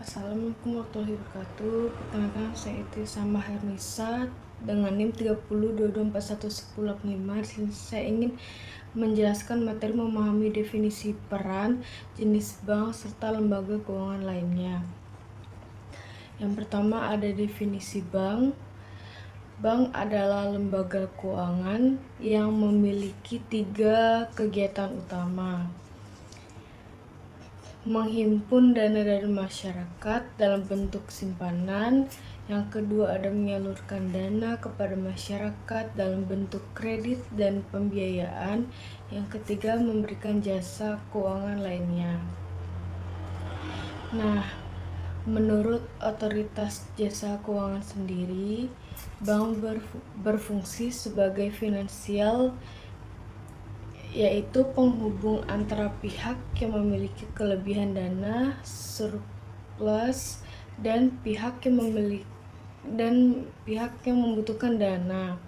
Assalamualaikum warahmatullahi wabarakatuh. Perkenalkan, saya itu Sama Hernisa dengan NIM 3022411085. Di sini saya ingin menjelaskan materi memahami definisi peran, jenis bank, serta lembaga keuangan lainnya. Yang pertama ada definisi bank. Bank adalah lembaga keuangan yang memiliki 3 kegiatan utama: menghimpun dana dari masyarakat dalam bentuk simpanan. Yang kedua ada menyalurkan dana kepada masyarakat dalam bentuk kredit dan pembiayaan. Yang ketiga memberikan jasa keuangan lainnya. Nah, menurut Otoritas Jasa Keuangan sendiri, bank berfungsi sebagai finansial, yaitu penghubung antara pihak yang memiliki kelebihan dana, surplus, dan pihak yang membutuhkan dana.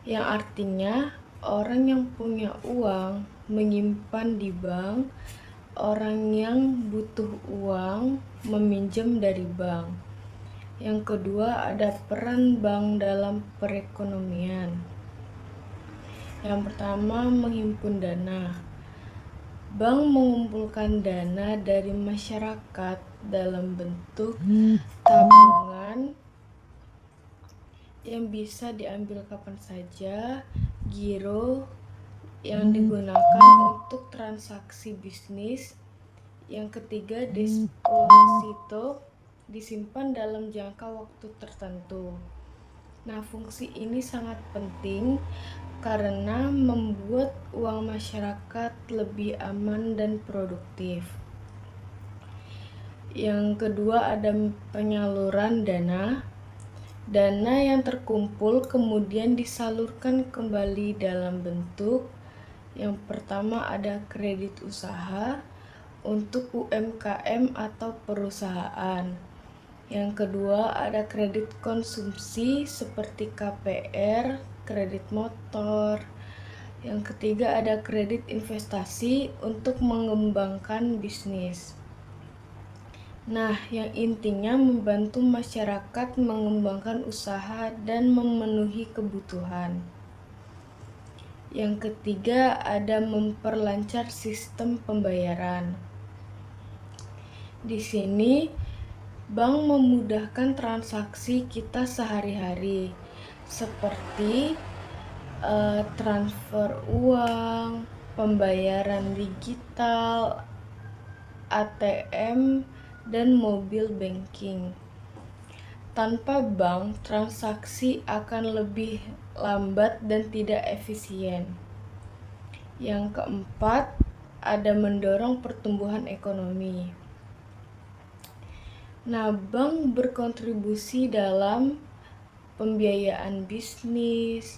Yang artinya orang yang punya uang menyimpan di bank, orang yang butuh uang meminjam dari bank. Yang kedua ada peran bank dalam perekonomian. Yang pertama, menghimpun dana. Bank mengumpulkan dana dari masyarakat dalam bentuk tabungan yang bisa diambil kapan saja, giro yang digunakan untuk transaksi bisnis. Yang ketiga, deposito, disimpan dalam jangka waktu tertentu. Nah, fungsi ini sangat penting karena membuat uang masyarakat lebih aman dan produktif. Yang kedua ada penyaluran dana. Dana yang terkumpul kemudian disalurkan kembali dalam bentuk: yang pertama ada kredit usaha untuk UMKM atau perusahaan. Yang kedua ada kredit konsumsi seperti KPR, kredit motor. Yang ketiga ada kredit investasi untuk mengembangkan bisnis. Nah, yang intinya membantu masyarakat mengembangkan usaha dan memenuhi kebutuhan. Yang ketiga ada memperlancar sistem pembayaran. Di sini bank memudahkan transaksi kita sehari-hari seperti transfer uang, pembayaran digital, ATM, dan mobile banking. Tanpa bank, transaksi akan lebih lambat dan tidak efisien. Yang keempat, ada mendorong pertumbuhan ekonomi. Nah, bank berkontribusi dalam pembiayaan bisnis.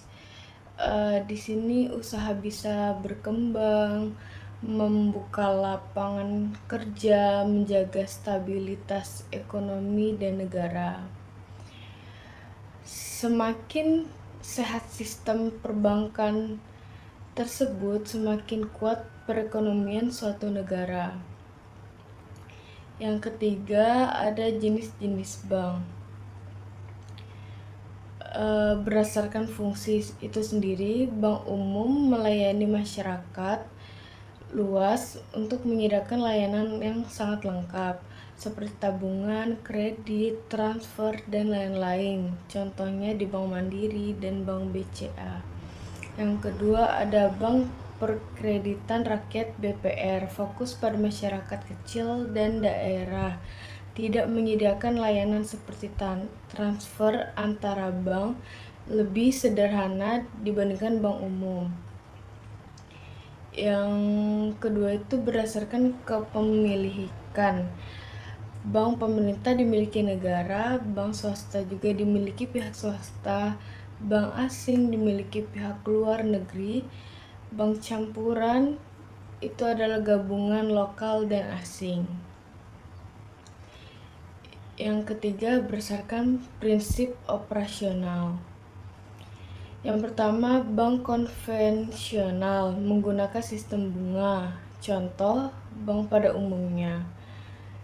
Di sini usaha bisa berkembang, membuka lapangan kerja, menjaga stabilitas ekonomi dan negara. Semakin sehat sistem perbankan tersebut, semakin kuat perekonomian suatu negara. Yang ketiga ada jenis-jenis bank. Berdasarkan fungsi itu sendiri, bank umum melayani masyarakat luas untuk menyediakan layanan yang sangat lengkap seperti tabungan, kredit, transfer, dan lain-lain. Contohnya di Bank Mandiri dan Bank BCA. Yang kedua ada Bank Perkreditan Rakyat BPR, fokus pada masyarakat kecil dan daerah, tidak menyediakan layanan seperti transfer antara bank, lebih sederhana dibandingkan bank umum. Yang kedua itu berdasarkan kepemilikan. Bank pemerintah dimiliki negara, bank swasta juga dimiliki pihak swasta, bank asing dimiliki pihak luar negeri, bank campuran itu adalah gabungan lokal dan asing. Yang ketiga berdasarkan prinsip operasional. Yang pertama, bank konvensional menggunakan sistem bunga, contoh bank pada umumnya.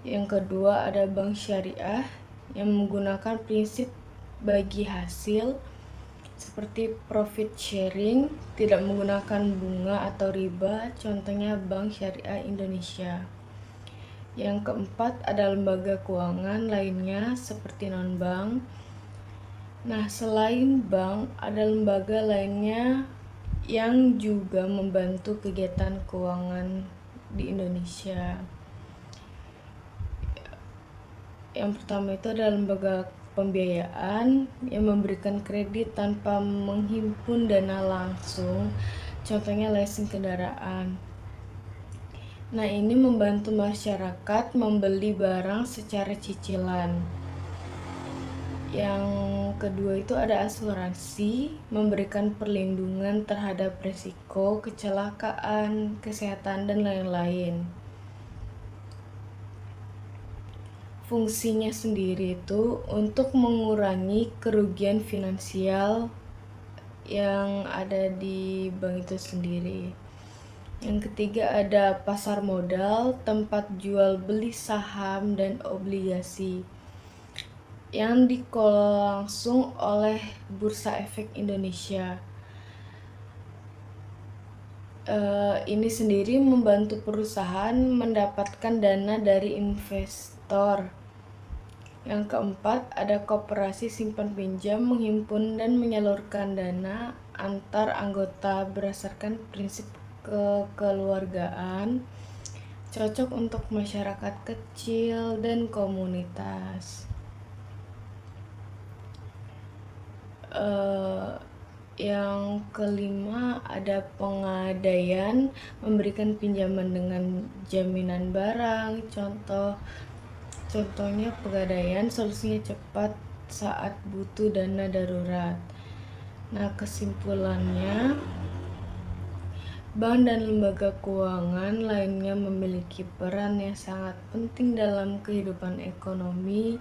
Yang kedua ada bank syariah yang menggunakan prinsip bagi hasil seperti profit sharing, tidak menggunakan bunga atau riba, contohnya Bank Syariah Indonesia. Yang keempat ada lembaga keuangan lainnya seperti non-bank. Nah, selain bank, ada lembaga lainnya yang juga membantu kegiatan keuangan di Indonesia. Yang pertama itu adalah lembaga pembiayaan yang memberikan kredit tanpa menghimpun dana langsung, contohnya leasing kendaraan. Nah, ini membantu masyarakat membeli barang secara cicilan. Yang kedua itu ada asuransi, memberikan perlindungan terhadap risiko, kecelakaan, kesehatan, dan lain-lain. Fungsinya sendiri itu untuk mengurangi kerugian finansial yang ada di bank itu sendiri. Yang ketiga ada pasar modal, tempat jual beli saham dan obligasi yang dikelola langsung oleh Bursa Efek Indonesia. Ini sendiri membantu perusahaan mendapatkan dana dari investor. Yang keempat ada koperasi simpan pinjam, menghimpun dan menyalurkan dana antar anggota berdasarkan prinsip kekeluargaan, cocok untuk masyarakat kecil dan komunitas. Yang kelima ada pengadaian, memberikan pinjaman dengan jaminan barang, contohnya pegadaian solusinya cepat saat butuh dana darurat. Nah, kesimpulannya bank dan lembaga keuangan lainnya memiliki peran yang sangat penting dalam kehidupan ekonomi.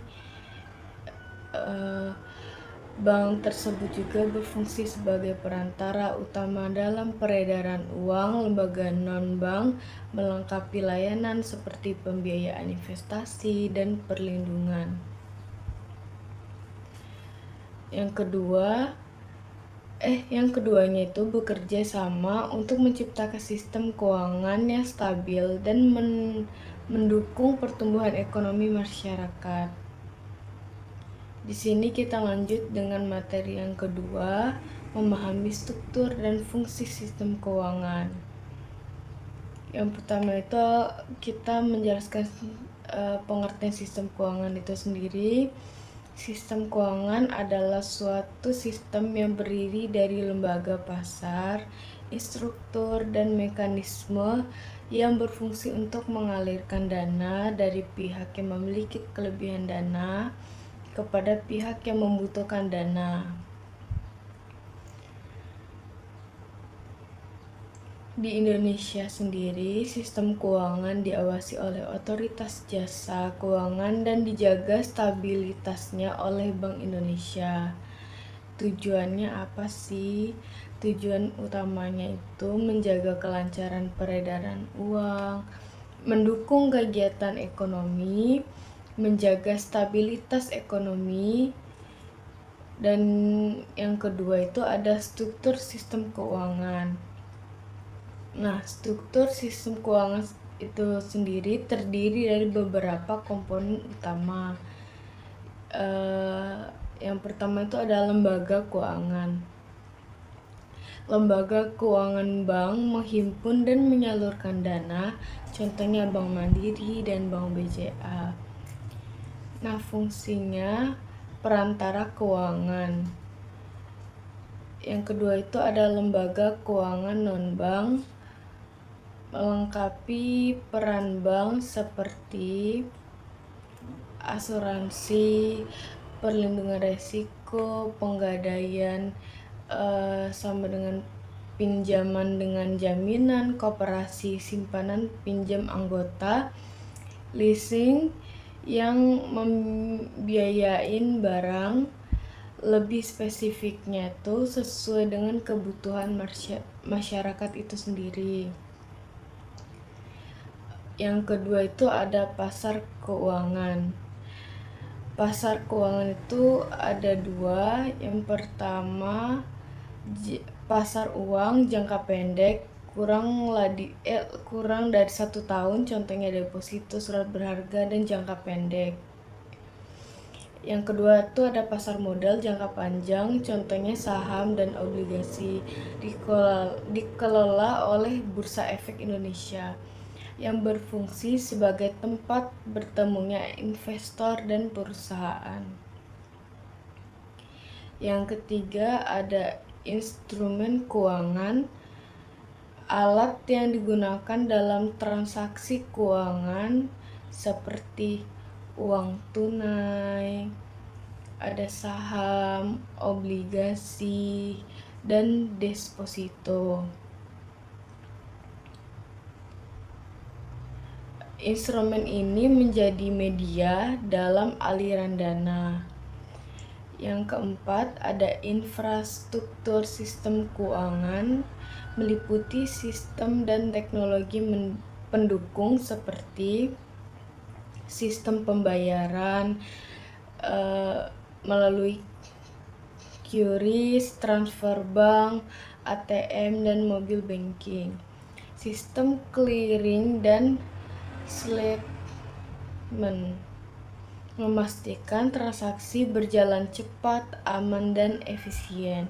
Bank tersebut juga berfungsi sebagai perantara utama dalam peredaran uang. Lembaga non-bank melengkapi layanan seperti pembiayaan investasi dan perlindungan. Yang keduanya itu bekerja sama untuk menciptakan sistem keuangan yang stabil dan mendukung pertumbuhan ekonomi masyarakat. Di sini kita lanjut dengan materi yang kedua, memahami struktur dan fungsi sistem keuangan. Yang pertama itu kita menjelaskan pengertian sistem keuangan itu sendiri. Sistem keuangan adalah suatu sistem yang berdiri dari lembaga pasar, instruktur, dan mekanisme yang berfungsi untuk mengalirkan dana dari pihak yang memiliki kelebihan dana kepada pihak yang membutuhkan dana. Di Indonesia sendiri, sistem keuangan diawasi oleh otoritas jasa keuangan dan dijaga stabilitasnya oleh Bank Indonesia. Tujuannya apa sih? Tujuan utamanya itu menjaga kelancaran peredaran uang, mendukung kegiatan ekonomi, menjaga stabilitas ekonomi, dan yang kedua itu ada struktur sistem keuangan. Nah, struktur sistem keuangan itu sendiri terdiri dari beberapa komponen utama. Yang pertama itu ada lembaga keuangan. Lembaga keuangan bank menghimpun dan menyalurkan dana, contohnya Bank Mandiri dan Bank BCA. Nah, fungsinya perantara keuangan. Yang kedua itu ada lembaga keuangan non-bank, melengkapi peran bank seperti asuransi, perlindungan risiko, penggadaian, sama dengan pinjaman dengan jaminan, koperasi simpanan pinjam anggota, leasing yang membiayain barang. Lebih spesifiknya itu sesuai dengan kebutuhan masyarakat itu sendiri. Yang kedua itu ada pasar keuangan. Pasar keuangan itu ada dua. Yang pertama, pasar uang jangka pendek kurang dari 1 tahun, contohnya deposito, surat berharga, dan jangka pendek. Yang kedua itu ada pasar modal jangka panjang, contohnya saham dan obligasi, dikelola oleh Bursa Efek Indonesia, yang berfungsi sebagai tempat bertemunya investor dan perusahaan. Yang ketiga ada instrumen keuangan, alat yang digunakan dalam transaksi keuangan seperti uang tunai, ada saham, obligasi, dan deposito. Instrumen ini menjadi media dalam aliran dana. Yang keempat ada infrastruktur sistem keuangan, meliputi sistem dan teknologi pendukung seperti sistem pembayaran melalui QRIS, transfer bank, ATM, dan mobile banking, sistem clearing dan settlement, memastikan transaksi berjalan cepat, aman, dan efisien.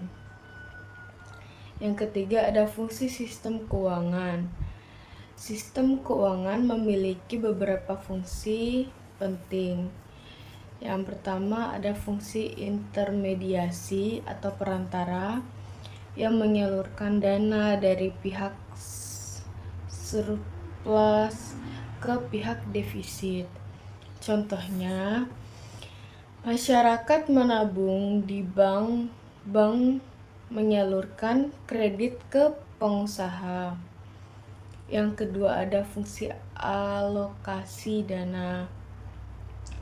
Yang ketiga ada fungsi sistem keuangan. Sistem keuangan memiliki beberapa fungsi penting. Yang pertama ada fungsi intermediasi atau perantara yang menyalurkan dana dari pihak surplus ke pihak defisit. Contohnya, masyarakat menabung di bank menyalurkan kredit ke pengusaha. Yang kedua ada fungsi alokasi dana,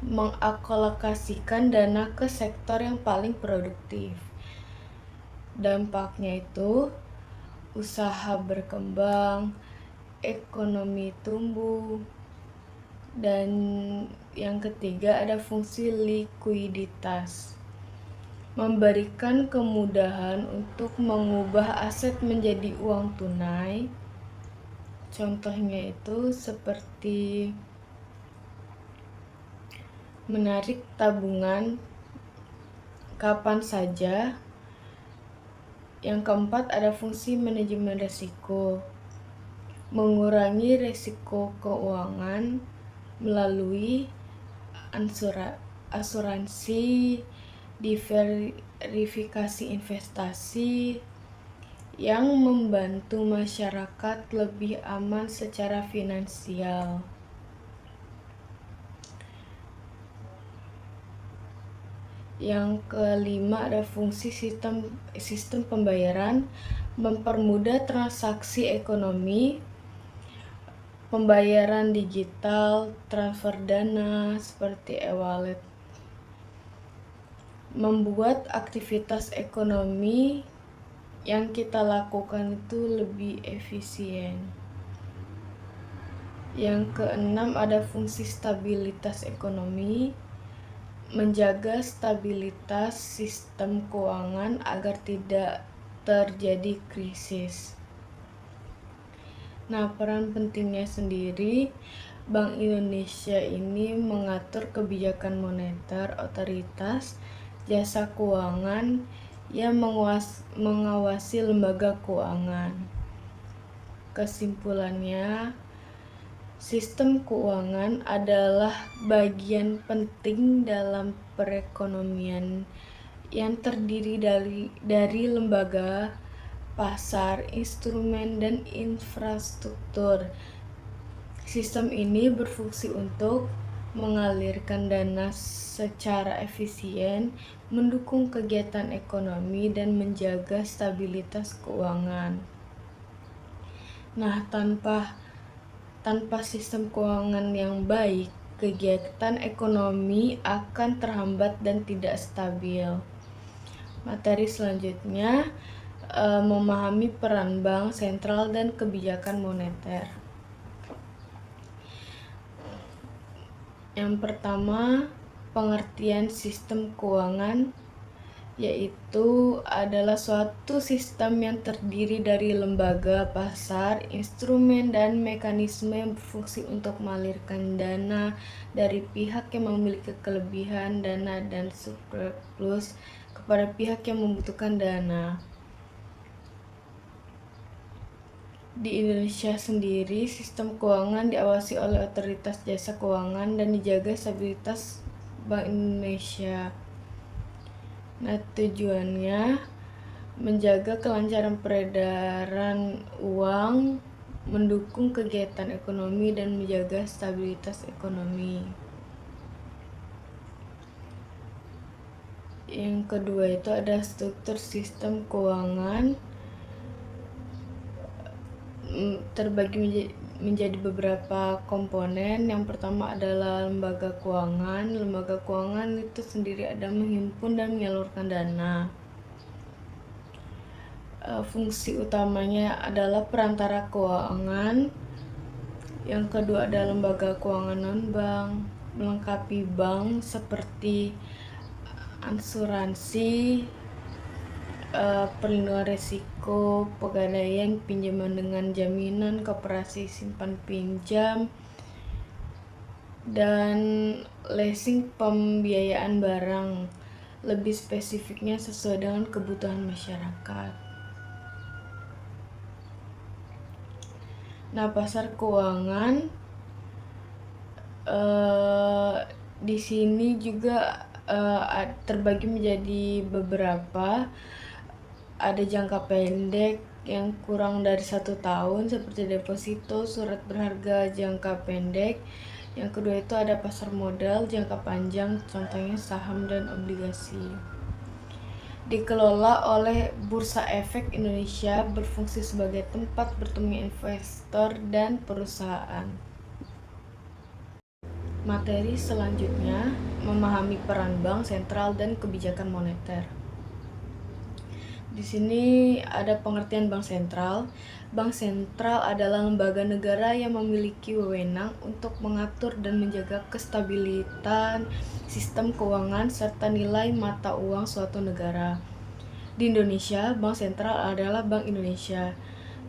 mengalokasikan dana ke sektor yang paling produktif. Dampaknya itu usaha berkembang, ekonomi tumbuh, dan yang ketiga ada fungsi likuiditas, memberikan kemudahan untuk mengubah aset menjadi uang tunai. Contohnya itu seperti menarik tabungan kapan saja. Yang keempat ada fungsi manajemen risiko, mengurangi risiko keuangan melalui asuransi, diversifikasi investasi yang membantu masyarakat lebih aman secara finansial. Yang kelima ada fungsi sistem pembayaran, mempermudah transaksi ekonomi, pembayaran digital, transfer dana seperti e-wallet, membuat aktivitas ekonomi yang kita lakukan itu lebih efisien. Yang keenam ada fungsi stabilitas ekonomi, menjaga stabilitas sistem keuangan agar tidak terjadi krisis. Nah, peran pentingnya sendiri, Bank Indonesia ini mengatur kebijakan moneter, otoritas jasa keuangan yang mengawasi lembaga keuangan. Kesimpulannya, sistem keuangan adalah bagian penting dalam perekonomian yang terdiri dari lembaga, pasar, instrumen, dan infrastruktur. Sistem ini berfungsi untuk mengalirkan dana secara efisien, mendukung kegiatan ekonomi, dan menjaga stabilitas keuangan. Nah, tanpa sistem keuangan yang baik, kegiatan ekonomi akan terhambat dan tidak stabil. Materi selanjutnya memahami peran bank sentral dan kebijakan moneter. Yang pertama, pengertian sistem keuangan yaitu adalah suatu sistem yang terdiri dari lembaga, pasar, instrumen, dan mekanisme yang berfungsi untuk mengalirkan dana dari pihak yang memiliki kelebihan dana dan surplus kepada pihak yang membutuhkan dana. Di Indonesia sendiri, sistem keuangan diawasi oleh Otoritas Jasa Keuangan dan dijaga stabilitas Bank Indonesia. Nah, tujuannya menjaga kelancaran peredaran uang, mendukung kegiatan ekonomi, dan menjaga stabilitas ekonomi. Yang kedua itu ada struktur sistem keuangan terbagi menjadi beberapa komponen. Yang pertama adalah lembaga keuangan. Lembaga keuangan itu sendiri ada menghimpun dan menyalurkan dana. Fungsi utamanya adalah perantara keuangan. Yang kedua ada lembaga keuangan non-bank, melengkapi bank seperti asuransi, perlindungan risiko, pegadaian, pinjaman dengan jaminan, koperasi simpan pinjam, dan leasing pembiayaan barang. Lebih spesifiknya sesuai dengan kebutuhan masyarakat. Nah, pasar keuangan di sini juga terbagi menjadi beberapa. Ada jangka pendek yang kurang dari 1 tahun seperti deposito, surat berharga jangka pendek. Yang kedua itu ada pasar modal jangka panjang, contohnya saham dan obligasi. Dikelola oleh Bursa Efek Indonesia, berfungsi sebagai tempat bertemu investor dan perusahaan. Materi selanjutnya, memahami peran bank sentral dan kebijakan moneter. Di sini ada pengertian bank sentral. Bank sentral adalah lembaga negara yang memiliki wewenang untuk mengatur dan menjaga kestabilitas sistem keuangan serta nilai mata uang suatu negara. Di Indonesia, bank sentral adalah Bank Indonesia.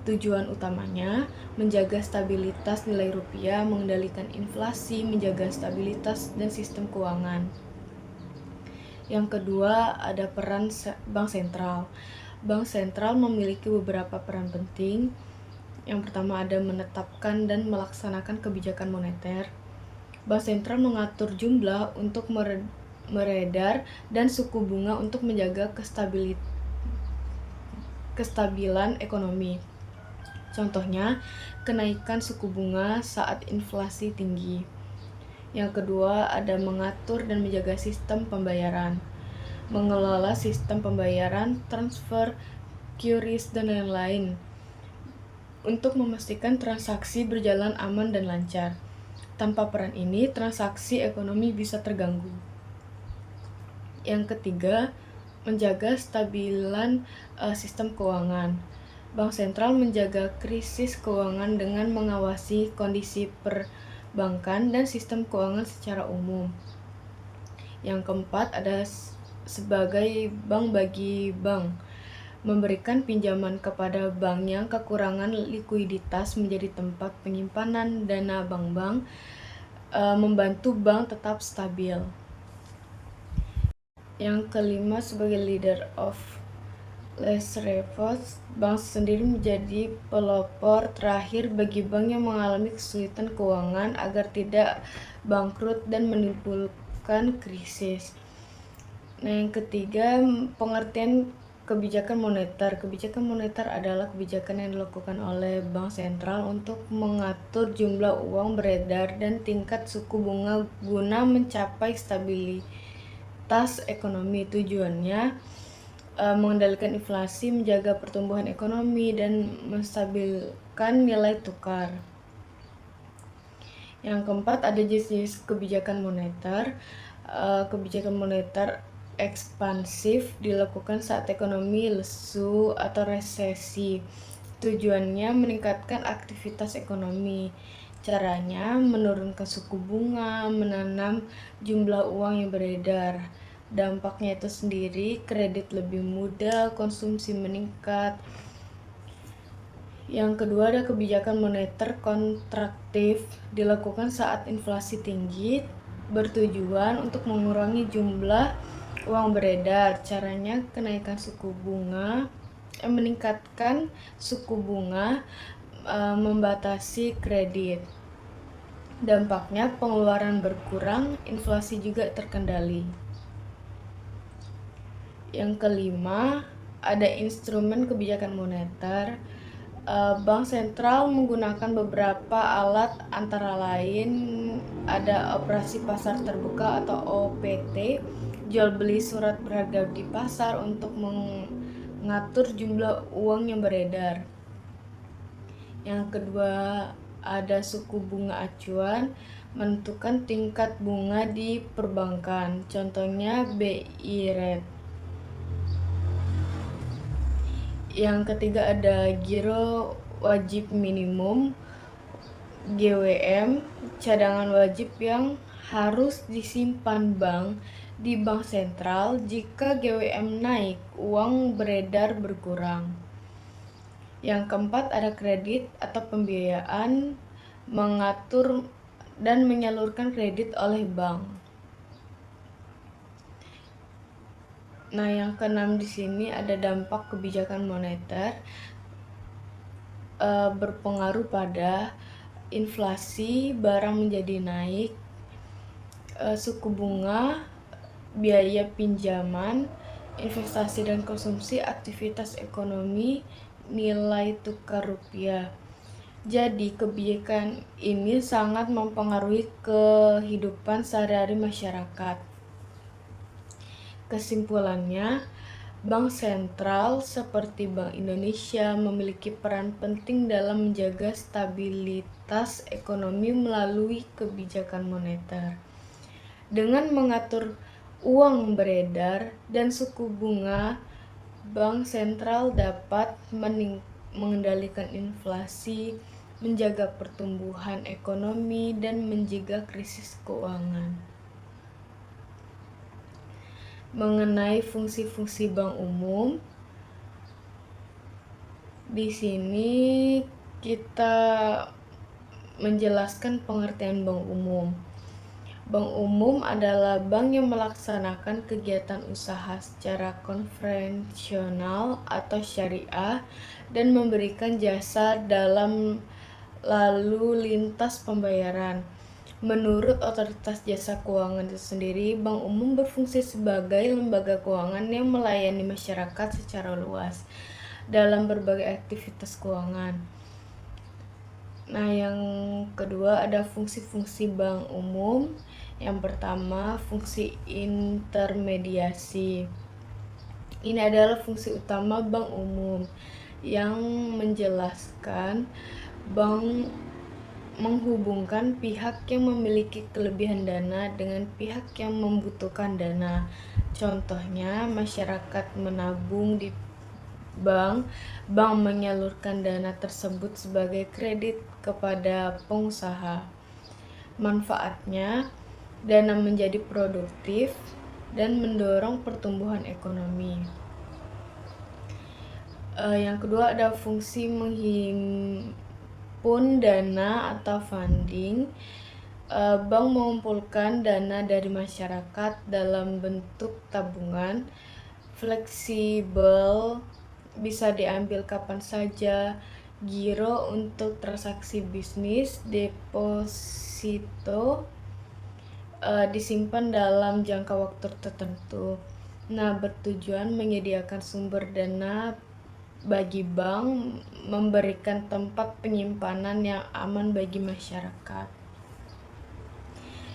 Tujuan utamanya menjaga stabilitas nilai rupiah, mengendalikan inflasi, menjaga stabilitas dan sistem keuangan. Yang kedua, ada peran bank sentral. Bank sentral memiliki beberapa peran penting. Yang pertama ada menetapkan dan melaksanakan kebijakan moneter. Bank sentral mengatur jumlah untuk beredar dan suku bunga untuk menjaga kestabilan ekonomi. Contohnya, kenaikan suku bunga saat inflasi tinggi. Yang kedua, ada mengatur dan menjaga sistem pembayaran. Mengelola sistem pembayaran, transfer, QRIS, dan lain-lain untuk memastikan transaksi berjalan aman dan lancar. Tanpa peran ini, transaksi ekonomi bisa terganggu. Yang ketiga, menjaga stabilan sistem keuangan. Bank sentral menjaga krisis keuangan dengan mengawasi kondisi perbankan dan sistem keuangan secara umum. Yang keempat ada sebagai bank bagi bank, memberikan pinjaman kepada bank yang kekurangan likuiditas menjadi tempat penyimpanan dana bank-bank, membantu bank tetap stabil. Yang kelima sebagai leader of last resort, bank sendiri menjadi pelopor terakhir bagi bank yang mengalami kesulitan keuangan agar tidak bangkrut dan menimbulkan krisis. Nah, yang ketiga, pengertian kebijakan moneter. Kebijakan moneter adalah kebijakan yang dilakukan oleh bank sentral untuk mengatur jumlah uang beredar dan tingkat suku bunga guna mencapai stabilitas ekonomi. Tujuannya mengendalikan inflasi, menjaga pertumbuhan ekonomi, dan menstabilkan nilai tukar. Yang keempat ada jenis kebijakan moneter. Kebijakan moneter ekspansif dilakukan saat ekonomi lesu atau resesi. Tujuannya meningkatkan aktivitas ekonomi. Caranya menurunkan suku bunga, menanam jumlah uang yang beredar. Dampaknya itu sendiri, kredit lebih mudah, konsumsi meningkat. Yang kedua ada kebijakan moneter kontraktif, dilakukan saat inflasi tinggi, bertujuan untuk mengurangi jumlah uang beredar. Caranya meningkatkan suku bunga, membatasi kredit. Dampaknya pengeluaran berkurang, inflasi juga terkendali. Yang kelima, ada instrumen kebijakan moneter. Bank sentral menggunakan beberapa alat, antara lain ada operasi pasar terbuka atau OPT, jual beli surat berharga di pasar untuk mengatur jumlah uang yang beredar. Yang kedua ada suku bunga acuan, menentukan tingkat bunga di perbankan, contohnya BI rate. Yang ketiga ada giro wajib minimum, GWM, cadangan wajib yang harus disimpan bank di bank sentral. Jika GWM naik, uang beredar berkurang. Yang keempat ada kredit atau pembiayaan, mengatur dan menyalurkan kredit oleh bank. Nah, yang keenam di sini ada dampak kebijakan moneter, berpengaruh pada inflasi, barang menjadi naik, suku bunga, biaya pinjaman, investasi dan konsumsi, aktivitas ekonomi, nilai tukar rupiah. Jadi kebijakan ini sangat mempengaruhi kehidupan sehari-hari masyarakat. Kesimpulannya, bank sentral seperti Bank Indonesia memiliki peran penting dalam menjaga stabilitas ekonomi melalui kebijakan moneter. Dengan mengatur uang beredar dan suku bunga, bank sentral dapat mengendalikan inflasi, menjaga pertumbuhan ekonomi, dan mencegah krisis keuangan. Mengenai fungsi-fungsi bank umum, di sini kita menjelaskan pengertian bank umum. Bank umum adalah bank yang melaksanakan kegiatan usaha secara konvensional atau syariah dan memberikan jasa dalam lalu lintas pembayaran. Menurut Otoritas Jasa Keuangan itu sendiri, bank umum berfungsi sebagai lembaga keuangan yang melayani masyarakat secara luas dalam berbagai aktivitas keuangan. Nah, yang kedua ada fungsi-fungsi bank umum. Yang pertama, fungsi intermediasi. Ini adalah fungsi utama bank umum yang menjelaskan bank menghubungkan pihak yang memiliki kelebihan dana dengan pihak yang membutuhkan dana. Contohnya, masyarakat menabung di bank menyalurkan dana tersebut sebagai kredit kepada pengusaha. Manfaatnya, dana menjadi produktif dan mendorong pertumbuhan ekonomi. Yang kedua ada fungsi menghimpun dana atau funding. Bank mengumpulkan dana dari masyarakat dalam bentuk tabungan, fleksibel, bisa diambil kapan saja, giro untuk transaksi bisnis, deposito disimpan dalam jangka waktu tertentu. Nah, bertujuan menyediakan sumber dana bagi bank, memberikan tempat penyimpanan yang aman bagi masyarakat.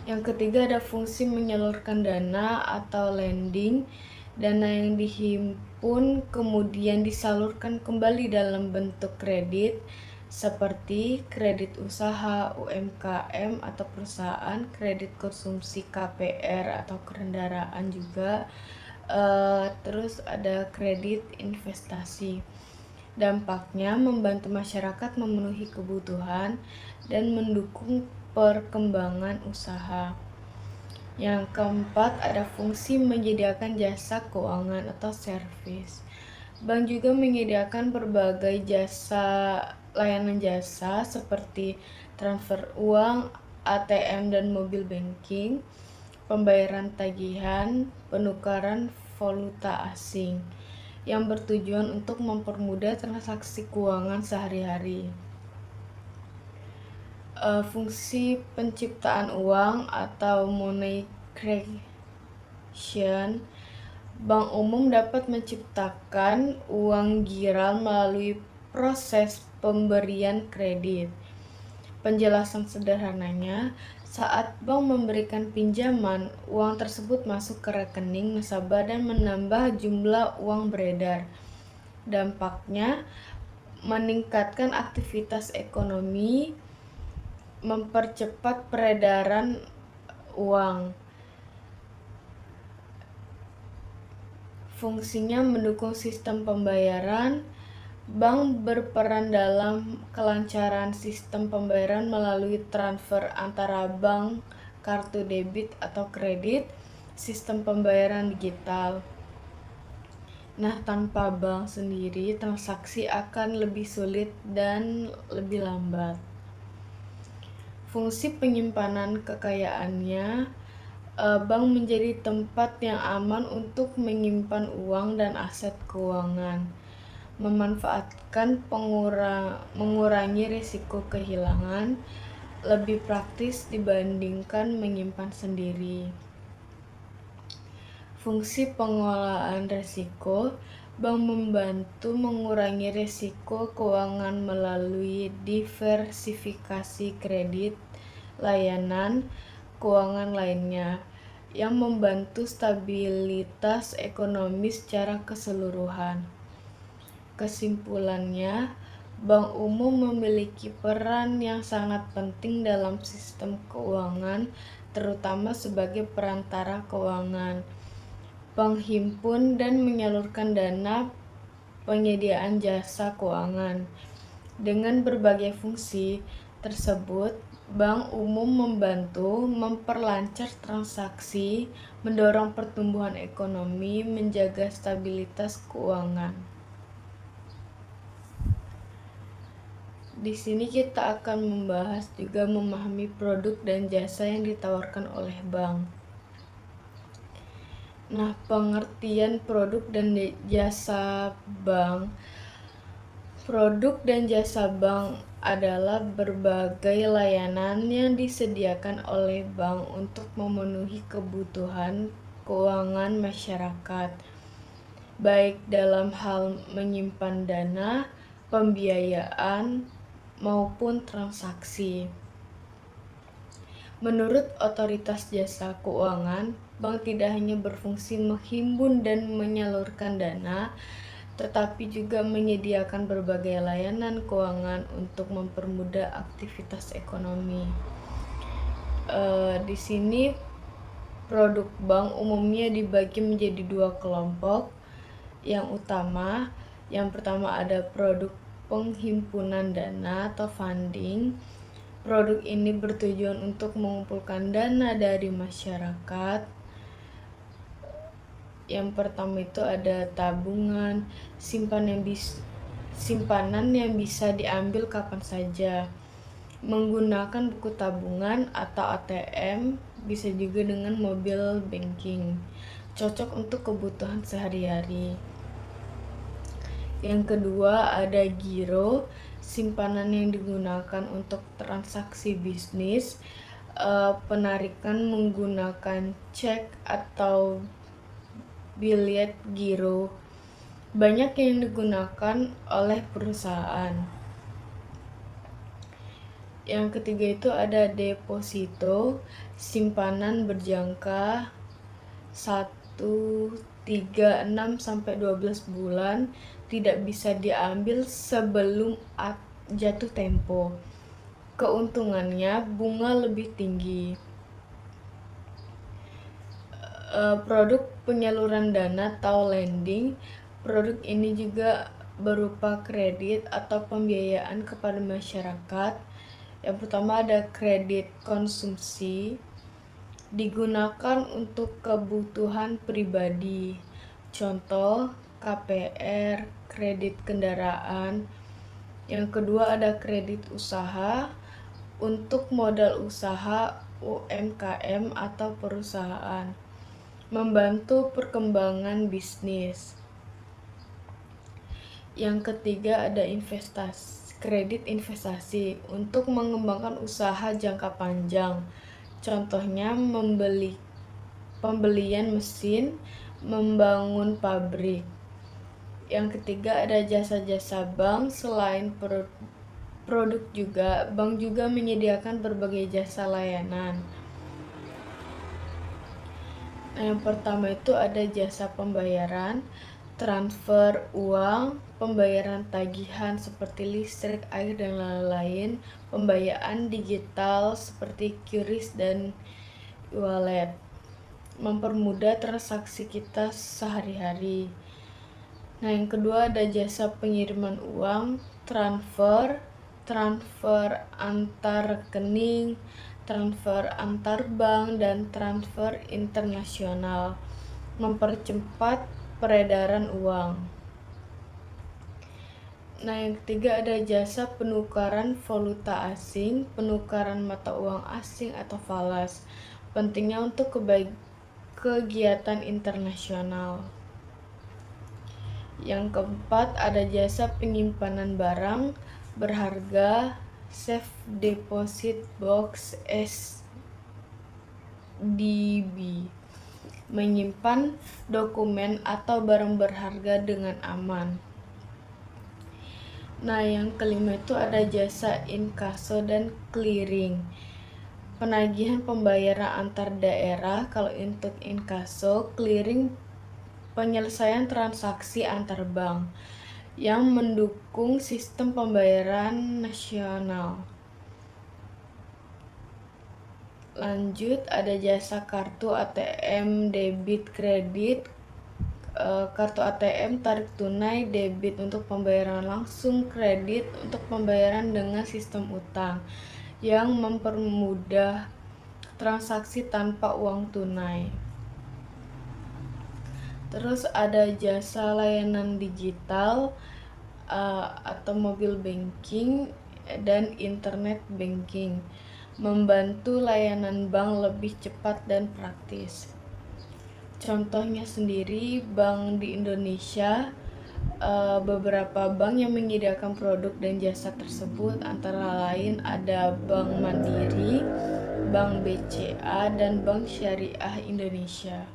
Yang ketiga ada fungsi menyalurkan dana atau lending. Dana yang dihimpun kemudian disalurkan kembali dalam bentuk kredit seperti kredit usaha UMKM atau perusahaan, kredit konsumsi KPR atau kendaraan juga. Terus ada kredit investasi. Dampaknya membantu masyarakat memenuhi kebutuhan dan mendukung perkembangan usaha. Yang keempat, ada fungsi menyediakan jasa keuangan atau servis. Bank juga menyediakan berbagai layanan jasa seperti transfer uang, ATM dan mobil banking, pembayaran tagihan, penukaran valuta asing, yang bertujuan untuk mempermudah transaksi keuangan sehari-hari. Fungsi penciptaan uang atau money creation, bank umum dapat menciptakan uang giral melalui proses pemberian kredit. Penjelasan sederhananya, saat bank memberikan pinjaman, uang tersebut masuk ke rekening nasabah dan menambah jumlah uang beredar. Dampaknya, meningkatkan aktivitas ekonomi, mempercepat peredaran uang. Fungsinya mendukung sistem pembayaran. Bank berperan dalam kelancaran sistem pembayaran melalui transfer antara bank, kartu debit atau kredit, sistem pembayaran digital. Nah, tanpa bank sendiri, transaksi akan lebih sulit dan lebih lambat. Fungsi penyimpanan kekayaannya, bank menjadi tempat yang aman untuk menyimpan uang dan aset keuangan, memanfaatkan mengurangi risiko kehilangan, lebih praktis dibandingkan menyimpan sendiri. Fungsi pengelolaan risiko, bank membantu mengurangi risiko keuangan melalui diversifikasi kredit, layanan keuangan lainnya, yang membantu stabilitas ekonomi secara keseluruhan. Kesimpulannya, bank umum memiliki peran yang sangat penting dalam sistem keuangan, terutama sebagai perantara keuangan, penghimpun dan menyalurkan dana, penyediaan jasa keuangan. Dengan berbagai fungsi tersebut, bank umum membantu memperlancar transaksi, mendorong pertumbuhan ekonomi, menjaga stabilitas keuangan. Di sini kita akan membahas juga memahami produk dan jasa yang ditawarkan oleh bank. Nah, pengertian produk dan jasa bank. Produk dan jasa bank adalah berbagai layanan yang disediakan oleh bank untuk memenuhi kebutuhan keuangan masyarakat, baik dalam hal menyimpan dana, pembiayaan, maupun transaksi. Menurut Otoritas Jasa Keuangan, bank tidak hanya berfungsi menghimpun dan menyalurkan dana, tetapi juga menyediakan berbagai layanan keuangan untuk mempermudah aktivitas ekonomi. Di sini produk bank umumnya dibagi menjadi dua kelompok. Yang utama, yang pertama ada produk penghimpunan dana atau funding. Produk ini bertujuan untuk mengumpulkan dana dari masyarakat. Yang pertama itu ada tabungan, simpanan yang bisa diambil kapan saja. Menggunakan buku tabungan atau ATM, bisa juga dengan mobil banking. Cocok untuk kebutuhan sehari-hari. Yang kedua ada giro, simpanan yang digunakan untuk transaksi bisnis, penarikan menggunakan cek atau bilet giro. Banyak yang digunakan oleh perusahaan. Yang ketiga itu ada deposito, simpanan berjangka 1, 3, 6, sampai 12 bulan, tidak bisa diambil sebelum jatuh tempo. Keuntungannya bunga lebih tinggi. Produk penyaluran dana atau lending, produk ini juga berupa kredit atau pembiayaan kepada masyarakat. Yang pertama ada kredit konsumsi, digunakan untuk kebutuhan pribadi. Contoh KPR, kredit kendaraan. Yang kedua ada kredit usaha untuk modal usaha UMKM atau perusahaan, membantu perkembangan bisnis. Yang ketiga ada kredit investasi untuk mengembangkan usaha jangka panjang. Contohnya pembelian mesin, membangun pabrik. Yang ketiga ada jasa-jasa bank. Selain produk juga, bank juga menyediakan berbagai jasa layanan. Yang pertama itu ada jasa pembayaran, transfer uang, pembayaran tagihan seperti listrik, air, dan lain-lain, pembayaran digital seperti QRIS dan e-wallet, mempermudah transaksi kita sehari-hari. Nah, yang kedua ada jasa pengiriman uang, transfer antar rekening, transfer antar bank, dan transfer internasional, mempercepat peredaran uang. Nah, yang ketiga ada jasa penukaran valuta asing, penukaran mata uang asing atau falas, pentingnya untuk kegiatan internasional. Yang keempat ada jasa penyimpanan barang berharga, safe deposit box SDB, menyimpan dokumen atau barang berharga dengan aman. Nah, yang kelima itu ada jasa inkaso dan clearing, penagihan pembayaran antar daerah. Kalau untuk inkaso, clearing penyelesaian transaksi antar bank yang mendukung sistem pembayaran nasional. Lanjut, ada jasa kartu ATM debit kredit. Kartu ATM tarik tunai, debit untuk pembayaran langsung, kredit untuk pembayaran dengan sistem utang yang mempermudah transaksi tanpa uang tunai. Terus ada jasa layanan digital atau mobile banking dan internet banking, membantu layanan bank lebih cepat dan praktis. Contohnya sendiri bank di Indonesia, beberapa bank yang menyediakan produk dan jasa tersebut antara lain ada Bank Mandiri, Bank BCA, dan Bank Syariah Indonesia.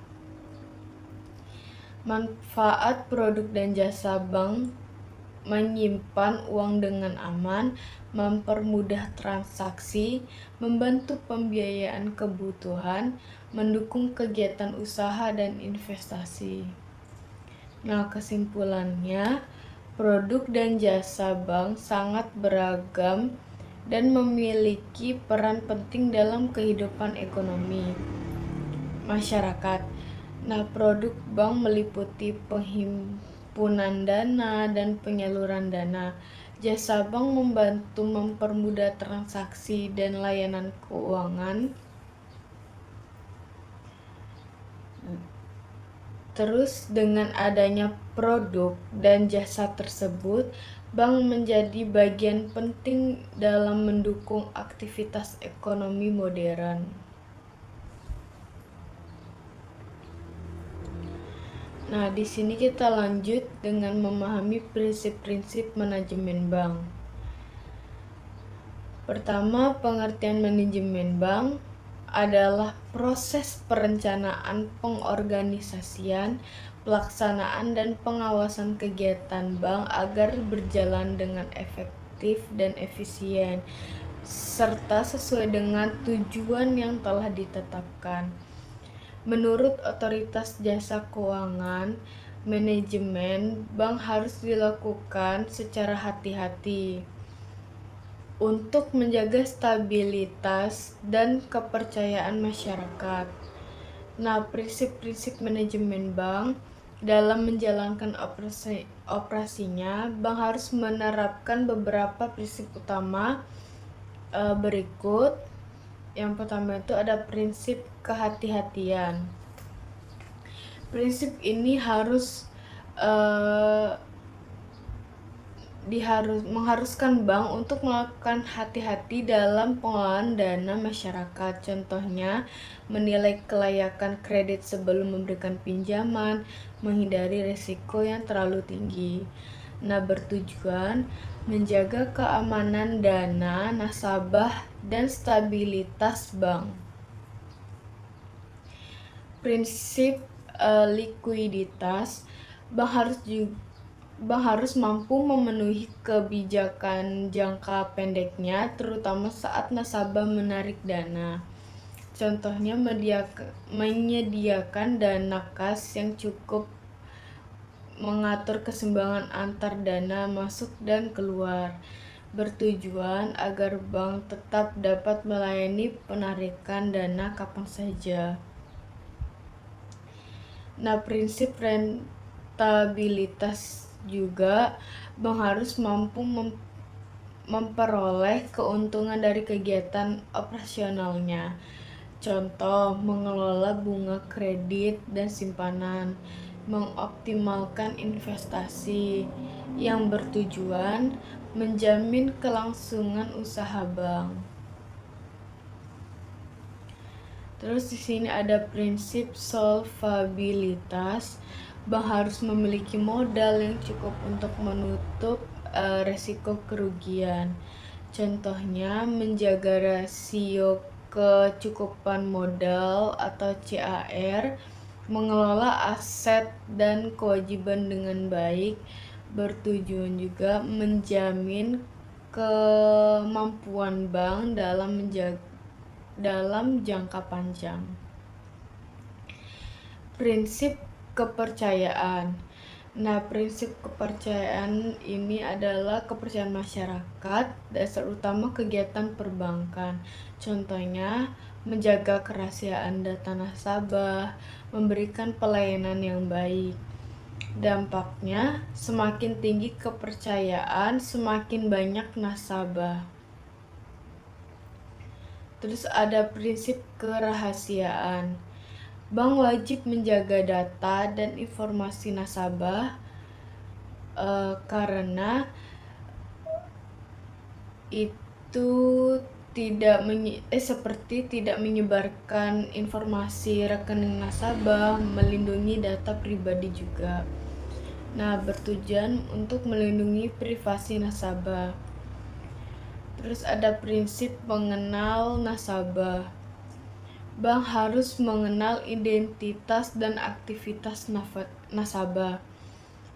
Manfaat produk dan jasa bank: menyimpan uang dengan aman, mempermudah transaksi, membantu pembiayaan kebutuhan, mendukung kegiatan usaha dan investasi. Nah, kesimpulannya, produk dan jasa bank sangat beragam dan memiliki peran penting dalam kehidupan ekonomi masyarakat. Nah, produk bank meliputi penghimpunan dana dan penyaluran dana. Jasa bank membantu mempermudah transaksi dan layanan keuangan. Terus dengan adanya produk dan jasa tersebut, bank menjadi bagian penting dalam mendukung aktivitas ekonomi modern. Nah, di sini kita lanjut dengan memahami prinsip-prinsip manajemen bank. Pertama, pengertian manajemen bank adalah proses perencanaan, pengorganisasian, pelaksanaan, dan pengawasan kegiatan bank agar berjalan dengan efektif dan efisien, serta sesuai dengan tujuan yang telah ditetapkan. Menurut Otoritas Jasa Keuangan, manajemen bank harus dilakukan secara hati-hati untuk menjaga stabilitas dan kepercayaan masyarakat. Nah, prinsip-prinsip manajemen bank Dalam menjalankan operasinya, bank harus menerapkan beberapa prinsip utama berikut. Yang pertama itu ada prinsip kehati-hatian. Prinsip ini mengharuskan bank untuk melakukan hati-hati dalam pengelolaan dana masyarakat. Contohnya, menilai kelayakan kredit sebelum memberikan pinjaman, menghindari risiko yang terlalu tinggi. Nah, bertujuan menjaga keamanan dana nasabah dan stabilitas bank. Prinsip likuiditas, bank harus mampu memenuhi kebijakan jangka pendeknya, terutama saat nasabah menarik dana. Contohnya menyediakan dana kas yang cukup, mengatur keseimbangan antar dana masuk dan keluar, bertujuan agar bank tetap dapat melayani penarikan dana kapan saja. Nah, prinsip rentabilitas juga, bank harus mampu memperoleh keuntungan dari kegiatan operasionalnya. Contoh, mengelola bunga kredit dan simpanan, mengoptimalkan investasi yang bertujuan menjamin kelangsungan usaha bank. Terus di sini ada prinsip solvabilitas. Bank harus memiliki modal yang cukup untuk menutup resiko kerugian. Contohnya, menjaga rasio kecukupan modal atau CAR, mengelola aset dan kewajiban dengan baik, bertujuan juga menjamin kemampuan bank dalam jangka panjang. Prinsip kepercayaan. Nah, prinsip kepercayaan ini adalah kepercayaan masyarakat dasar utama kegiatan perbankan. Contohnya, menjaga kerahasiaan data nasabah, memberikan pelayanan yang baik. Dampaknya, semakin tinggi kepercayaan, semakin banyak nasabah. Terus ada prinsip kerahasiaan. Bank wajib menjaga data dan informasi nasabah karena itu seperti tidak menyebarkan informasi rekening nasabah, melindungi data pribadi juga. Nah, bertujuan untuk melindungi privasi nasabah. Terus ada prinsip mengenal nasabah. Bank harus mengenal identitas dan aktivitas nasabah.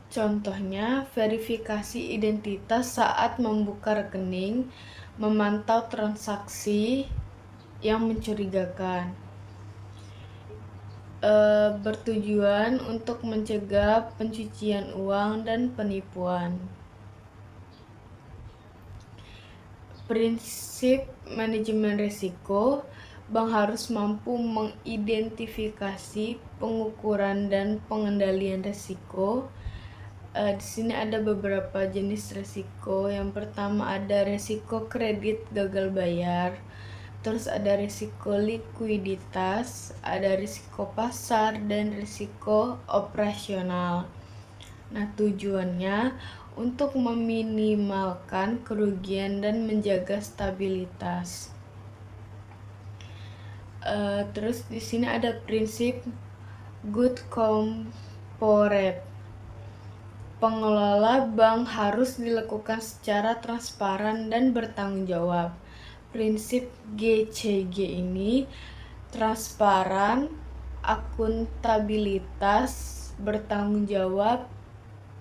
Contohnya, verifikasi identitas saat membuka rekening, memantau transaksi yang mencurigakan. Bertujuan untuk mencegah pencucian uang dan penipuan. Prinsip manajemen risiko, bank harus mampu mengidentifikasi, pengukuran, dan pengendalian risiko. Di sini ada beberapa jenis risiko. Yang pertama ada risiko kredit gagal bayar, terus ada risiko likuiditas, ada risiko pasar, dan risiko operasional. Nah, tujuannya untuk meminimalkan kerugian dan menjaga stabilitas. Terus di sini ada prinsip good corporate. Pengelola bank harus dilakukan secara transparan dan bertanggung jawab. Prinsip GCG ini transparan, akuntabilitas, bertanggung jawab,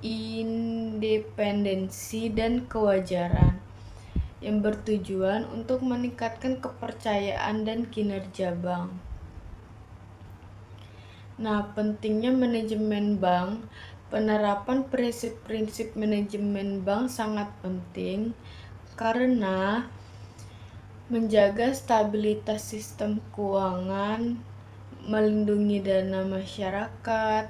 independensi, dan kewajaran, yang bertujuan untuk meningkatkan kepercayaan dan kinerja bank. Nah, pentingnya manajemen bank. Penerapan prinsip-prinsip manajemen bank sangat penting karena menjaga stabilitas sistem keuangan, melindungi dana masyarakat,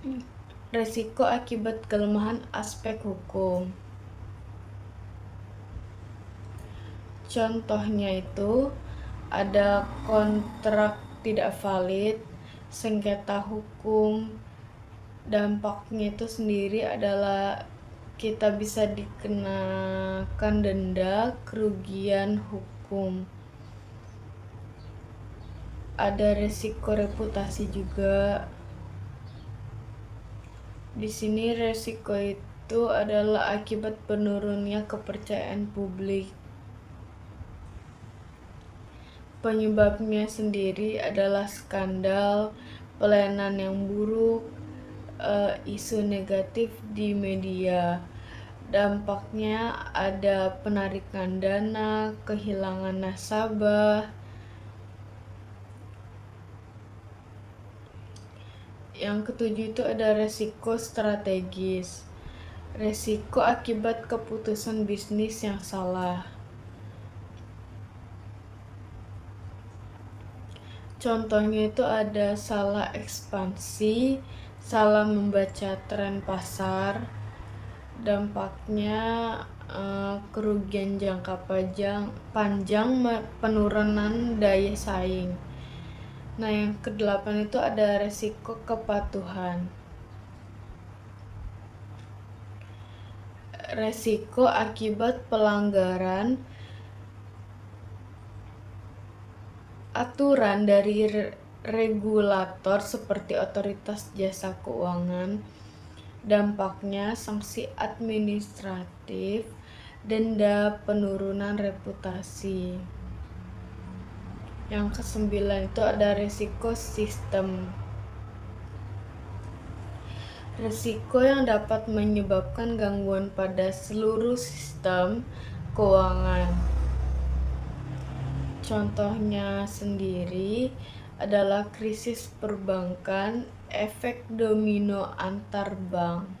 Resiko akibat kelemahan aspek hukum. Contohnya itu ada kontrak tidak valid, sengketa hukum. Dampaknya itu sendiri adalah kita bisa dikenakan denda, kerugian hukum. Ada resiko reputasi juga. Di sini resiko itu adalah akibat penurunnya kepercayaan publik. Penyebabnya sendiri adalah skandal, pelayanan yang buruk, isu negatif di media. Dampaknya ada penarikan dana, kehilangan nasabah. Yang ketujuh itu ada resiko strategis. Resiko akibat keputusan bisnis yang salah. Contohnya itu ada salah ekspansi, salah membaca tren pasar. Dampaknya kerugian jangka panjang, penurunan daya saing. Nah, yang kedelapan itu ada resiko kepatuhan. Resiko akibat pelanggaran aturan dari regulator seperti otoritas jasa keuangan. Dampaknya sanksi administratif, denda, penurunan reputasi. Yang kesembilan itu ada resiko sistem. Resiko yang dapat menyebabkan gangguan pada seluruh sistem keuangan. Contohnya sendiri adalah krisis perbankan, efek domino antar bank.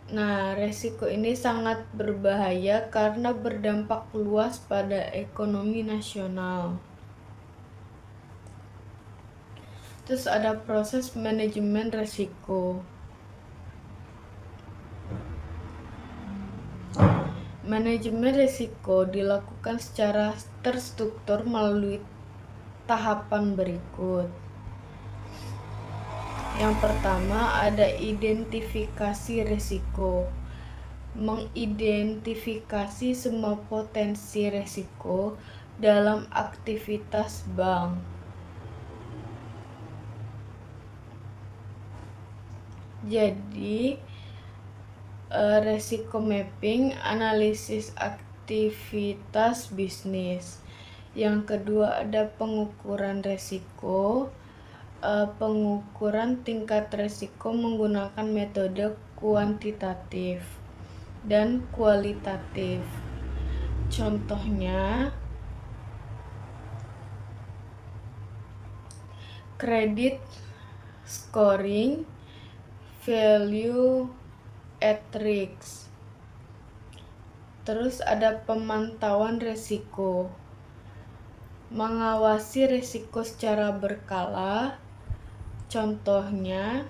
Nah, resiko ini sangat berbahaya karena berdampak luas pada ekonomi nasional. Terus ada proses manajemen resiko. Manajemen risiko dilakukan secara terstruktur melalui tahapan berikut. Yang pertama ada identifikasi risiko. Mengidentifikasi semua potensi risiko dalam aktivitas bank. Jadi resiko mapping, analisis aktivitas bisnis. Yang kedua ada pengukuran resiko. Pengukuran tingkat resiko menggunakan metode kuantitatif dan kualitatif. Contohnya credit scoring, value at risk. Terus ada pemantauan risiko. Mengawasi risiko secara berkala. Contohnya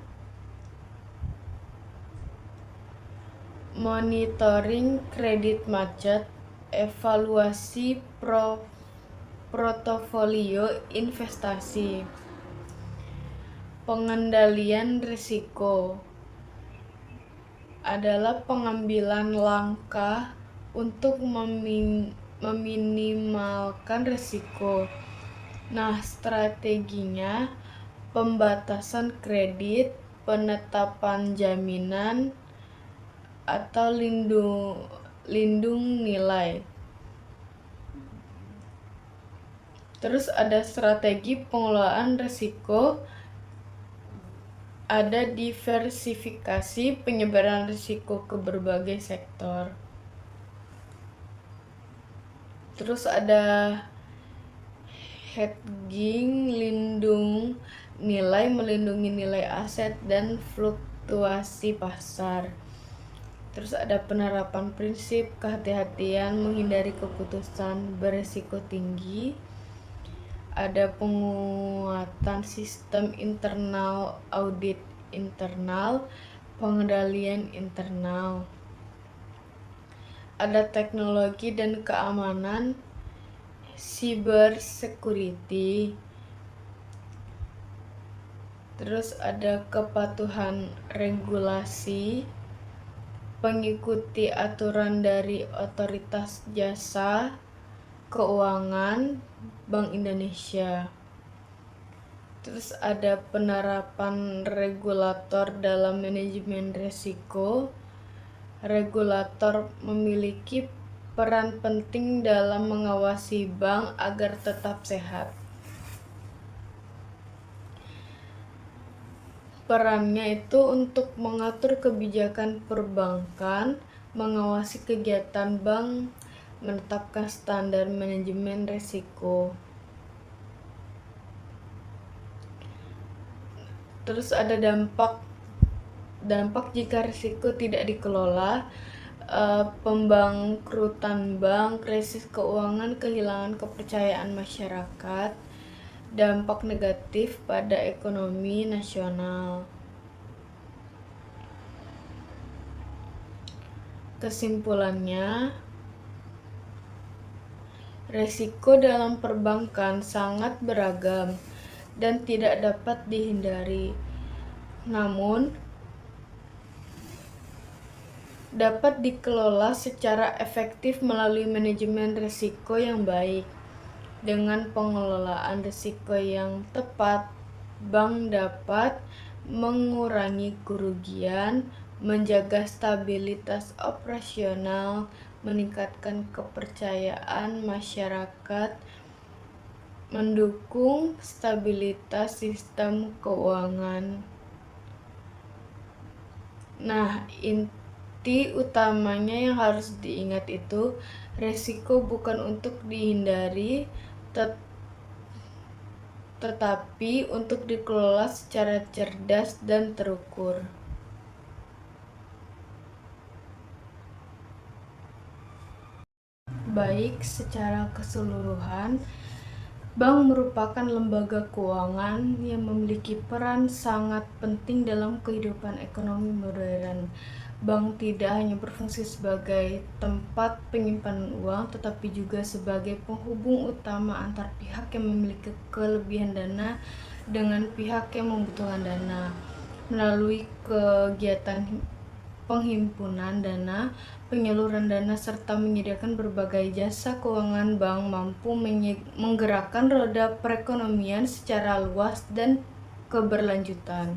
monitoring kredit macet, evaluasi portofolio investasi. Pengendalian risiko adalah pengambilan langkah untuk meminimalkan risiko. Nah, strateginya pembatasan kredit, penetapan jaminan, atau lindung nilai. Terus ada strategi pengelolaan risiko. Ada diversifikasi penyebaran risiko ke berbagai sektor. Terus ada hedging, melindungi nilai aset dan fluktuasi pasar. Terus ada penerapan prinsip kehati-hatian, menghindari keputusan beresiko tinggi. ada penguatan sistem internal, audit internal, pengendalian internal. Ada teknologi dan keamanan, cyber security. Terus ada kepatuhan regulasi, pengikuti aturan dari otoritas jasa keuangan Bank Indonesia. Terus ada penerapan regulator dalam manajemen risiko. Regulator memiliki peran penting dalam mengawasi bank agar tetap sehat. Perannya itu untuk mengatur kebijakan perbankan, mengawasi kegiatan bank, menetapkan standar manajemen risiko. Terus ada dampak jika risiko tidak dikelola, pembangkrutan bank, krisis keuangan, kehilangan kepercayaan masyarakat, dampak negatif pada ekonomi nasional. Kesimpulannya, risiko dalam perbankan sangat beragam dan tidak dapat dihindari. Namun, dapat dikelola secara efektif melalui manajemen risiko yang baik. Dengan pengelolaan risiko yang tepat, bank dapat mengurangi kerugian, menjaga stabilitas operasional, meningkatkan kepercayaan masyarakat, mendukung stabilitas sistem keuangan. Nah, inti utamanya yang harus diingat itu, risiko bukan untuk dihindari, tetapi untuk dikelola secara cerdas dan terukur. Baik, secara keseluruhan, bank merupakan lembaga keuangan yang memiliki peran sangat penting dalam kehidupan ekonomi modern. Bank tidak hanya berfungsi sebagai tempat penyimpanan uang, tetapi juga sebagai penghubung utama antar pihak yang memiliki kelebihan dana dengan pihak yang membutuhkan dana. Melalui kegiatan penghimpunan dana, penyaluran dana, serta menyediakan berbagai jasa keuangan, bank mampu menggerakkan roda perekonomian secara luas dan keberlanjutan.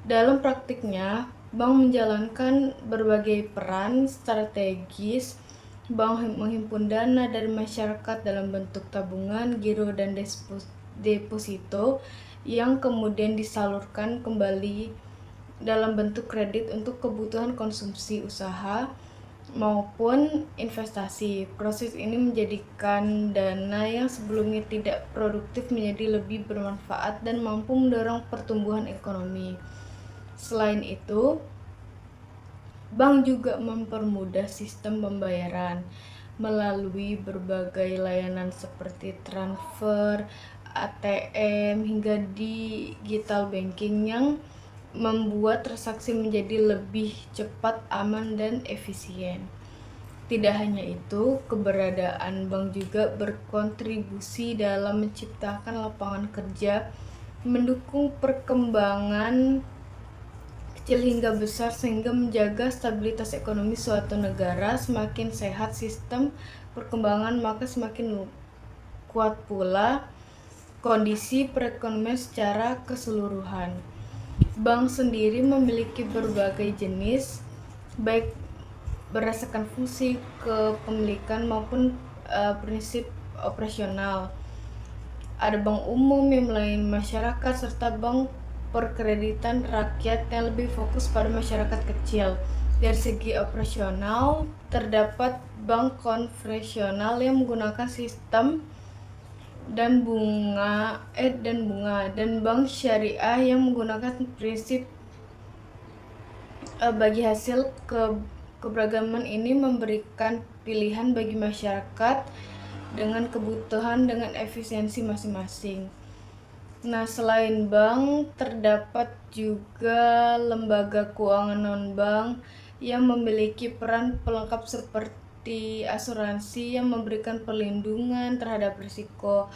Dalam praktiknya, bank menjalankan berbagai peran strategis. Bank menghimpun dana dari masyarakat dalam bentuk tabungan, giro, dan deposito yang kemudian disalurkan kembali dalam bentuk kredit untuk kebutuhan konsumsi usaha maupun investasi. Proses ini menjadikan dana yang sebelumnya tidak produktif menjadi lebih bermanfaat dan mampu mendorong pertumbuhan ekonomi. Selain itu, bank juga mempermudah sistem pembayaran melalui berbagai layanan seperti transfer, ATM, hingga digital banking yang membuat transaksi menjadi lebih cepat, aman, dan efisien. Tidak hanya itu, keberadaan bank juga berkontribusi dalam menciptakan lapangan kerja, mendukung perkembangan kecil hingga besar, sehingga menjaga stabilitas ekonomi suatu negara. Semakin sehat sistem perkembangan, maka semakin kuat pula kondisi perekonomian secara keseluruhan. Bank sendiri memiliki berbagai jenis, baik berdasarkan fungsi kepemilikan maupun prinsip operasional. Ada bank umum yang melayani masyarakat, serta bank perkreditan rakyat yang lebih fokus pada masyarakat kecil. Dari segi operasional, terdapat bank konvensional yang menggunakan sistem dan bunga, dan bank syariah yang menggunakan prinsip bagi hasil. Keberagaman ini memberikan pilihan bagi masyarakat dengan kebutuhan dengan efisiensi masing-masing. Nah, selain bank, terdapat juga lembaga keuangan non-bank yang memiliki peran pelengkap seperti asuransi yang memberikan perlindungan terhadap risiko,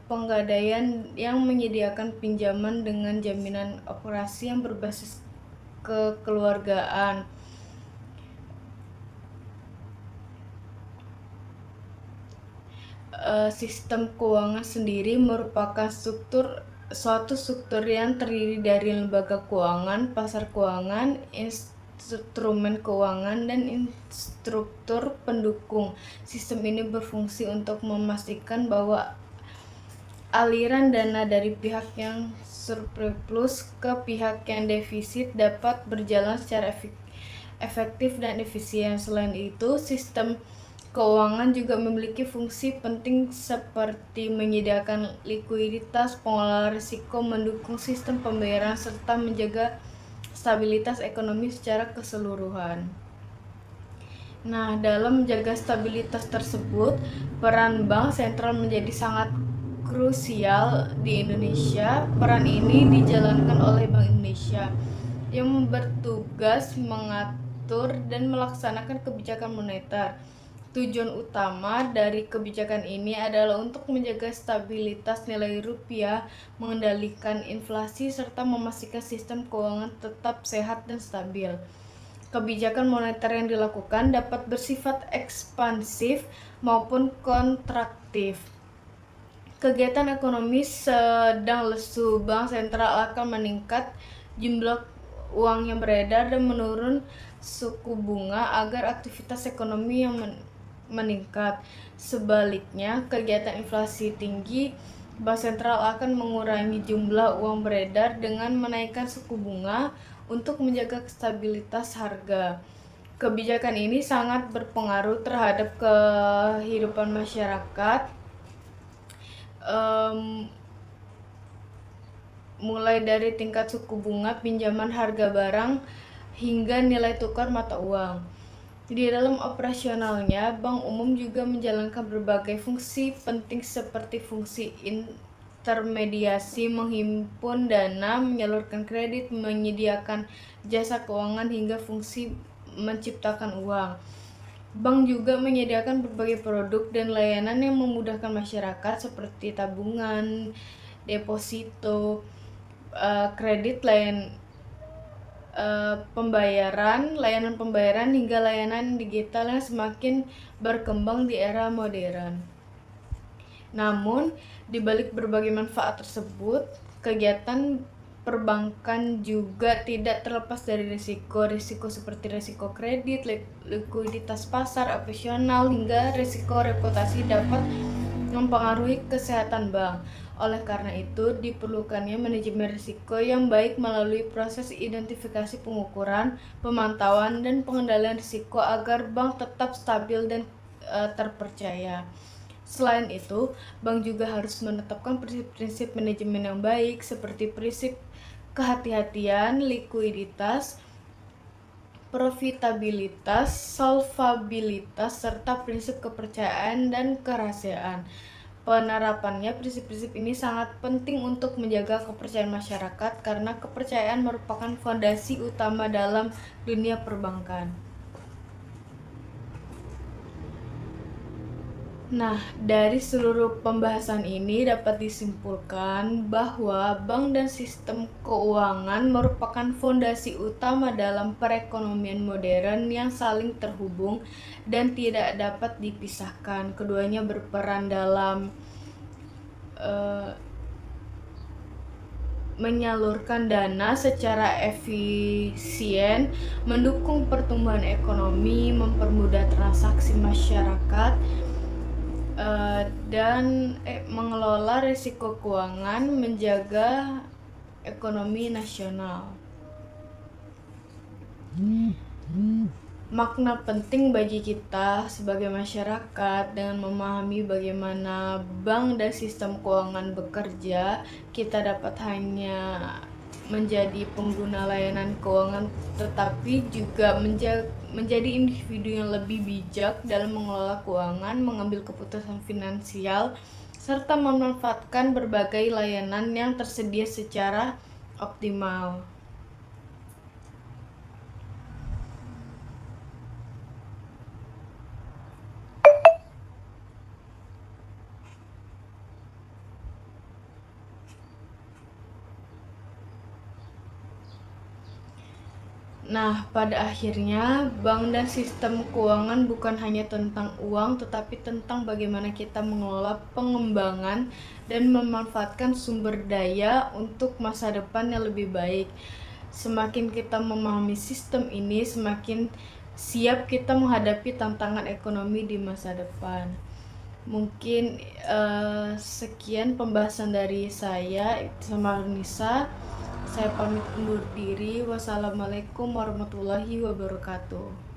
penggadaian yang menyediakan pinjaman dengan jaminan operasi yang berbasis kekeluargaan. Sistem keuangan sendiri merupakan suatu struktur yang terdiri dari lembaga keuangan, pasar keuangan, instrumen keuangan, dan instruktur pendukung. Sistem ini berfungsi untuk memastikan bahwa aliran dana dari pihak yang surplus ke pihak yang defisit dapat berjalan secara efektif dan efisien. Selain itu, sistem keuangan juga memiliki fungsi penting seperti menyediakan likuiditas, pengelola risiko, mendukung sistem pembayaran, serta menjaga stabilitas ekonomi secara keseluruhan. Nah, dalam menjaga stabilitas tersebut, peran bank sentral menjadi sangat krusial di Indonesia. Peran ini dijalankan oleh Bank Indonesia yang bertugas mengatur dan melaksanakan kebijakan moneter. Tujuan utama dari kebijakan ini adalah untuk menjaga stabilitas nilai rupiah, mengendalikan inflasi, serta memastikan sistem keuangan tetap sehat dan stabil. Kebijakan moneter yang dilakukan dapat bersifat ekspansif maupun kontraktif. Kegiatan ekonomi sedang lesu, bank sentral akan meningkat jumlah uang yang beredar dan menurun suku bunga agar aktivitas ekonomi yang meningkat. Sebaliknya, kegiatan inflasi tinggi, bank sentral akan mengurangi jumlah uang beredar dengan menaikkan suku bunga untuk menjaga stabilitas harga. Kebijakan ini sangat berpengaruh terhadap kehidupan masyarakat, mulai dari tingkat suku bunga, pinjaman harga barang, hingga nilai tukar mata uang. Di dalam operasionalnya, bank umum juga menjalankan berbagai fungsi penting seperti fungsi intermediasi, menghimpun dana, menyalurkan kredit, menyediakan jasa keuangan, hingga fungsi menciptakan uang. Bank juga menyediakan berbagai produk dan layanan yang memudahkan masyarakat seperti tabungan, deposito, kredit, layanan pembayaran hingga layanan digital yang semakin berkembang di era modern. Namun, di balik berbagai manfaat tersebut, kegiatan perbankan juga tidak terlepas dari risiko seperti risiko kredit, likuiditas pasar, operasional, hingga risiko reputasi dapat mempengaruhi kesehatan bank. Oleh karena itu, diperlukannya manajemen risiko yang baik melalui proses identifikasi, pengukuran, pemantauan, dan pengendalian risiko agar bank tetap stabil dan terpercaya. Selain itu, bank juga harus menetapkan prinsip-prinsip manajemen yang baik seperti prinsip kehati-hatian, likuiditas, profitabilitas, solvabilitas, serta prinsip kepercayaan dan kerahasiaan. Penerapannya prinsip-prinsip ini sangat penting untuk menjaga kepercayaan masyarakat karena kepercayaan merupakan fondasi utama dalam dunia perbankan. Nah, dari seluruh pembahasan ini dapat disimpulkan bahwa bank dan sistem keuangan merupakan fondasi utama dalam perekonomian modern yang saling terhubung dan tidak dapat dipisahkan. Keduanya berperan dalam menyalurkan dana secara efisien, mendukung pertumbuhan ekonomi, mempermudah transaksi masyarakat, dan mengelola risiko keuangan, menjaga ekonomi nasional. Makna penting bagi kita sebagai masyarakat dengan memahami bagaimana bank dan sistem keuangan bekerja, kita dapat hanya menjadi pengguna layanan keuangan tetapi juga menjadi individu yang lebih bijak dalam mengelola keuangan, mengambil keputusan finansial, serta memanfaatkan berbagai layanan yang tersedia secara optimal. Nah, pada akhirnya, bank dan sistem keuangan bukan hanya tentang uang, tetapi tentang bagaimana kita mengelola pengembangan dan memanfaatkan sumber daya untuk masa depan yang lebih baik. Semakin kita memahami sistem ini, semakin siap kita menghadapi tantangan ekonomi di masa depan. Mungkin sekian pembahasan dari saya sama Nisa. Saya pamit undur diri. Wassalamualaikum warahmatullahi wabarakatuh.